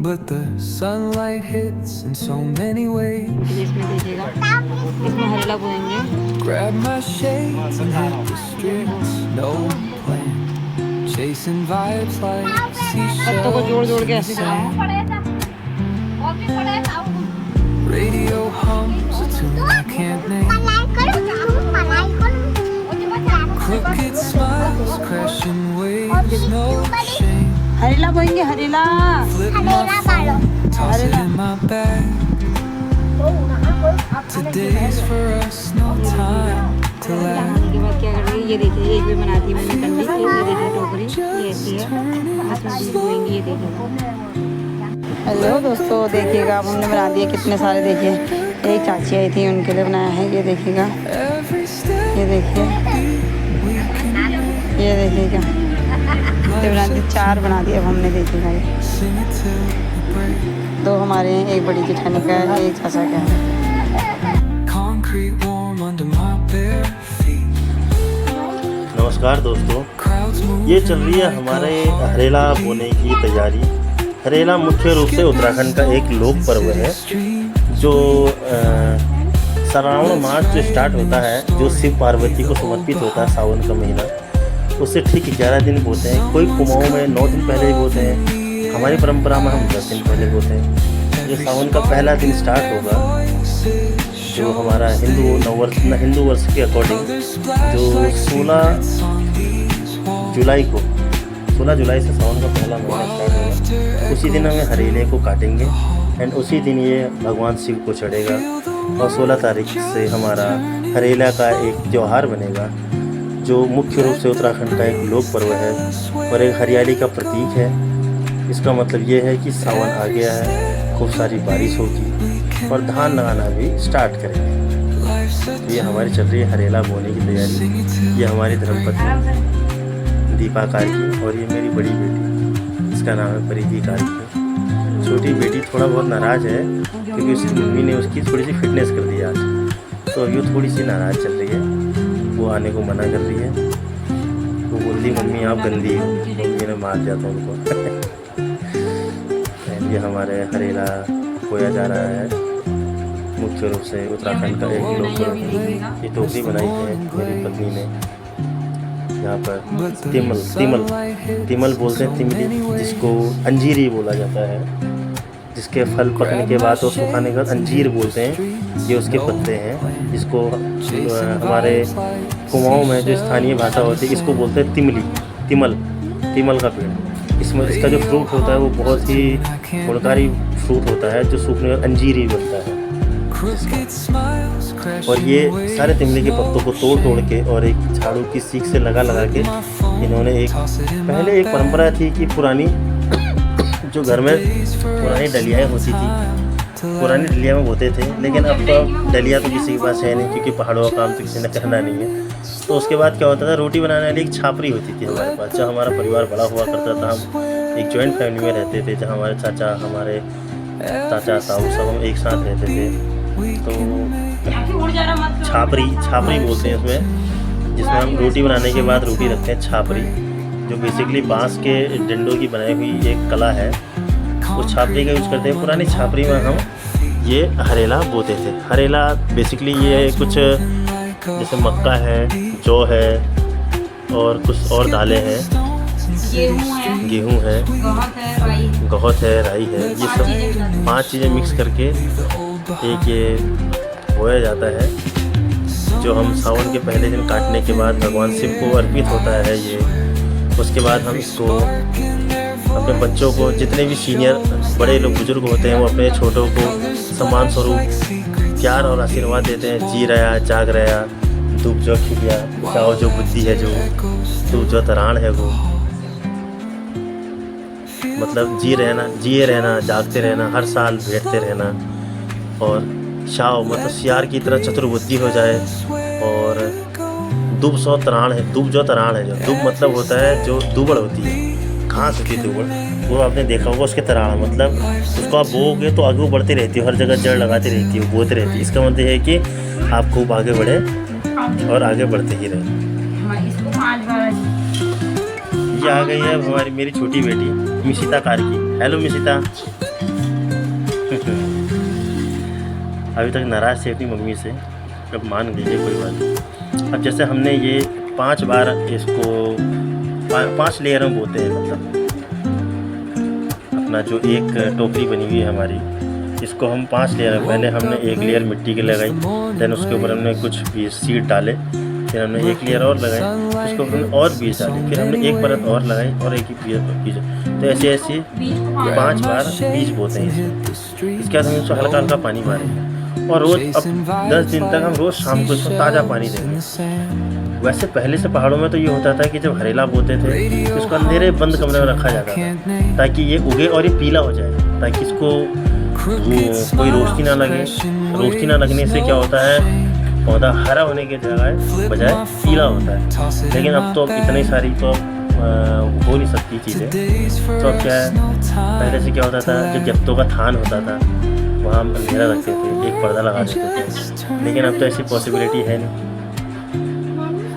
but the sunlight hits in so many ways. इसमें देखिएगा, इसमें Harela बोएंगे। Grab my shades and hit the streets, no plan, chasing vibes like पत्तों को जोड़ जोड़ के ऐसे seashells. बनाओ। Radio hums a tune I can't name. Crooked smiles, crashing waves, no shame. Harela बोएंगे, Harela. Flip my phone, toss it in my bag. Today's for us, no time to lag. बनाने के बाद क्या कर रही है, ये देखिए, एक भी बना दी मैंने कंडी की। ये देखिए टोकरी, ये ऐसी है, इसमें बीज बोएंगे। ये देखिए। हेलो दोस्तों, देखिएगा अब हमने बना दिए कितने सारे। देखिए, एक चाची आई थी, उनके लिए बनाया है। ये देखिएगा, ये देखिए, ये देखिएगा, ये बना दिए, 4 बना दिए अब हमने। देखिएगा, ये 2 हमारे हैं, एक बड़ी जेठानी का है, एक चाचा का है। नमस्कार दोस्तों, ये चल रही है हमारे हरेला बोने की तैयारी। हरेला मुख्य रूप से उत्तराखंड का एक लोक पर्व है जो श्रावण मास जो स्टार्ट होता है, जो शिव पार्वती को समर्पित होता है। सावन का महीना, उससे ठीक 11 दिन बोते हैं। कोई कुमाऊँ में 9 दिन पहले ही बोते हैं, हमारी परंपरा में हम 10 दिन पहले बोते हैं। जो सावन का पहला दिन स्टार्ट होगा, जो हमारा हिंदू वर्ष के अकॉर्डिंग जो 16 जुलाई से सावन का पहला महीना स्टार्ट होगा, उसी दिन हमें हरेले को काटेंगे एंड उसी दिन ये भगवान शिव को चढ़ेगा। और 16 तारीख से हमारा हरेला का एक त्यौहार बनेगा जो मुख्य रूप से उत्तराखंड का एक लोक पर्व है और एक हरियाली का प्रतीक है। इसका मतलब ये है कि सावन आ गया है, खूब सारी बारिश होगी और धान लगाना भी स्टार्ट करेंगे। ये हमारी चल रही है हरेला बोने की तैयारी। ये हमारी धर्मपत्नी दीपा कार्की और ये मेरी बड़ी बेटी, इसका नाम है परिधि कार्की। छोटी बेटी थोड़ा बहुत नाराज़ है क्योंकि उसकी मम्मी ने उसकी थोड़ी सी फिटनेस कर दी आज, तो अभी वो थोड़ी सी नाराज़ चल रही है। वो आने को मना कर रही है। वो बोलती मम्मी आप गंदी हो, मम्मी ने मार दिया था उनको। ये हमारे हरेला बोया जा रहा है मुख्य रूप से उत्तराखंड का एक लोक पर्व। ये टोकरी बनाई है मेरी पत्नी ने। यहाँ पर तिमल बोलते हैं, तिमली, जिसको अंजीरी बोला जाता है। जिसके फल पकने के बाद और सुखाने के बाद अंजीर बोलते हैं। ये उसके पत्ते हैं, जिसको हमारे कुमाऊँ में जो स्थानीय भाषा होती है इसको बोलते हैं तिमल का पेड़। इसमें इसका जो फ्रूट होता है वो बहुत ही गुणकारी फ्रूट होता है, जो सूखने में अंजीरी बनता है। और ये सारे तिमली के पत्तों को तोड़ के और एक झाड़ू की सीख से लगा के इन्होंने पहले एक परंपरा थी कि पुरानी जो घर में पुरानी डलियाएँ होती थी, पुरानी डलिया में बोते थे। लेकिन अब तो डलिया तो किसी के पास है नहीं, क्योंकि पहाड़ों का काम तो किसी ने करना नहीं है। तो उसके बाद क्या होता था, रोटी बनाने वाली एक छापरी होती थी हमारे पास। जब हमारा परिवार बड़ा हुआ करता था, हम एक जॉइंट फैमिली में रहते थे, जहाँ हमारे चाचा, हमारे ताऊ सब हम एक साथ रहते थे। तो छापरी बोलते हैं उसमें, जिसमें हम रोटी बनाने के बाद रोटी रखते हैं। छापरी जो बेसिकली बांस के डंडों की बनाई हुई एक कला है, उस छापरी का यूज़ करते हैं। पुरानी छापरी में हम ये हरेला बोते थे। हरेला बेसिकली ये कुछ जैसे मक्का है, जौ है और कुछ और दालें हैं, गेहूँ है, गहत है, राई है। ये सब 5 चीज़ें मिक्स करके एक ये बोया जाता है, जो हम सावन के पहले दिन काटने के बाद भगवान शिव को अर्पित होता है ये। उसके बाद हम इसको अपने बच्चों को, जितने भी सीनियर बड़े लोग बुजुर्ग होते हैं, वो अपने छोटों को सम्मान स्वरूप प्यार और आशीर्वाद देते हैं। जी रहा, जाग रहा, धूप जो खिलिया, जाओ जो बुद्धि है, जो धूप जो तराण है, वो मतलब जिए रहना, जागते रहना, हर साल बैठते रहना। और शाव मतलब सियार की तरह चतुर्बुद्धि हो जाए। और दुब सौ तराण है, दुब जो तराण है, जो दुब मतलब होता है जो दुबड़ होती है, घास होती है दुबड़, वो आपने देखा होगा उसके तराण, मतलब उसको आप बोओगे तो आगे वो बढ़ती रहती है, हर जगह जड़ लगाती रहती है, बोती रहती है। इसका मतलब है कि आप खूब आगे बढ़े और आगे बढ़ते ही रहे। ये आ गई है हमारी मेरी छोटी बेटी मिशिता कार्की। हेलो मिशिता। अभी तक नाराज़ थी अपनी मम्मी से, अब मान गई है, कोई बात नहीं। अब जैसे हमने ये 5 बार इसको 5 लेयर में बोते हैं, मतलब अपना जो एक टोकरी बनी हुई है हमारी, इसको हम 5 लेयर में, पहले हमने एक लेयर मिट्टी की लगाई, देन उसके ऊपर हमने कुछ बीज सीड डाले, फिर हमने एक लेयर और लगाई, उसके ऊपर हमने और बीज डाले, फिर हमने एक परत और लगाई और एक ही बीज। तो ऐसे ऐसे 5 बार बीज बोते हैं इसमें। इसके बाद हम इसको हल्का हल्का पानी मारेंगे और रोज़ अब 10 दिन तक हम रोज़ शाम को इसको ताज़ा पानी देंगे। वैसे पहले से पहाड़ों में तो ये होता था कि जब हरेला बोते थे तो इसको अंधेरे बंद कमरे में रखा जाता था ताकि ये उगे और ये पीला हो जाए, ताकि इसको कोई रोशनी ना लगे। रोशनी ना लगने से क्या होता है, पौधा हरा होने के बजाय पीला होता है। लेकिन अब तो इतनी सारी तो हो नहीं सकती चीज़ें, तो अब क्या है, पहले से क्या होता था, जब जप्तों का थान होता था वहाँ हम अंधेरा रखते थे, एक पर्दा लगा देते थे, लेकिन अब तो ऐसी पॉसिबिलिटी है नहीं।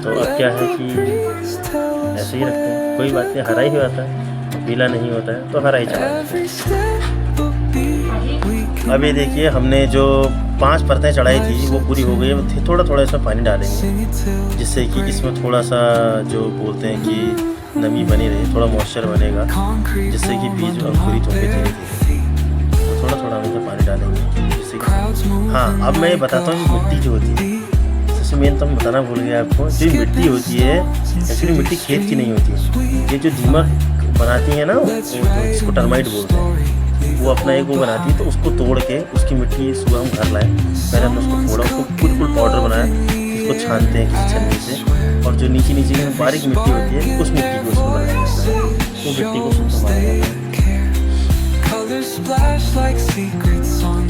तो अब क्या है कि ऐसे ही रखते हैं, कोई बात नहीं, हरा ही होता है, पीला नहीं होता है तो हरा ही चला। अब ये देखिए, हमने जो 5 परतें चढ़ाई थी वो पूरी हो गई है। थोड़ा थोड़ा इसमें पानी डालेंगे जिससे कि इसमें थोड़ा सा जो बोलते हैं कि नमी बनी रहे, थोड़ा मॉइस्चर बनेगा, जिससे कि बीज अंकुरित होंगे धीरे धीरे। तो थोड़ा थोड़ा हम इसमें पानी डालेंगे जिससे कि, हाँ अब मैं ये बताता हूँ, मिट्टी जो होती है, सबसे मेन तो मैं बताना भूल गया आपको, जो मिट्टी होती है एक्चुअली मिट्टी खेत की नहीं होती है। ये जो दीमक बनाती है ना, इसको टर्माइट बोलते हैं, वो अपना एक वो बनाती है, तो उसको तोड़ के उसकी मिट्टी सुबह हम घर लाए, पहले हमने उसको फोड़ा, उसको बिल्कुल पाउडर बनाया, उसको छानते हैं किसी छन्नी से, और जो नीचे नीचे की बारीक मिट्टी होती है उस मिट्टी को उसको बनाया जाता है, तो मिट्टी को शुद्ध माना जाता है।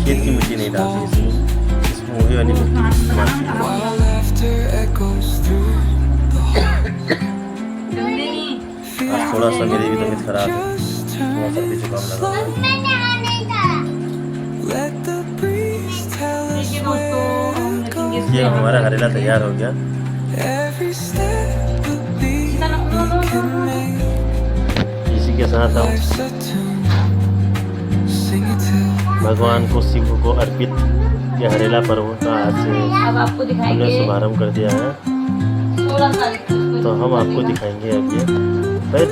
खेत की मिट्टी नहीं डालती इसमें वही वाली मिट्टी इस्तेमाल की। आज थोड़ा सा मेरी भी तबीयत खराब है, थोड़ा सा भी जुकाम लगा हुआ है। ये हमारा हरेला तैयार हो गया। इसी के साथ हम भगवान को, शिव को अर्पित ये हरेला पर्व का आज से हमने शुभारम्भ कर दिया है। तो हम आपको दिखाएंगे अब ये, पहले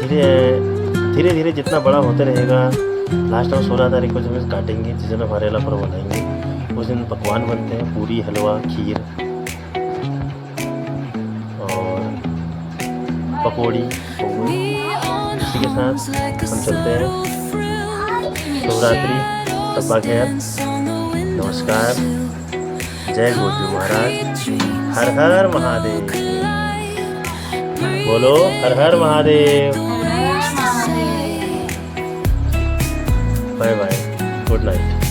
धीरे धीरे जितना बड़ा होते रहेगा, लास्ट में 16 तारीख को जब काटेंगे, जिस दिन हम हरेला पर्व बनाएंगे, उस दिन पकवान बनते हैं, पूरी, हलवा, खीर और पकौड़ी। इसी के साथ हम चलते हैं। शिवरात्रि, तब्बा खैर, नमस्कार, जय गोजू महाराज, हर हर महादेव, बोलो हर हर Mahadev, bye bye, good night.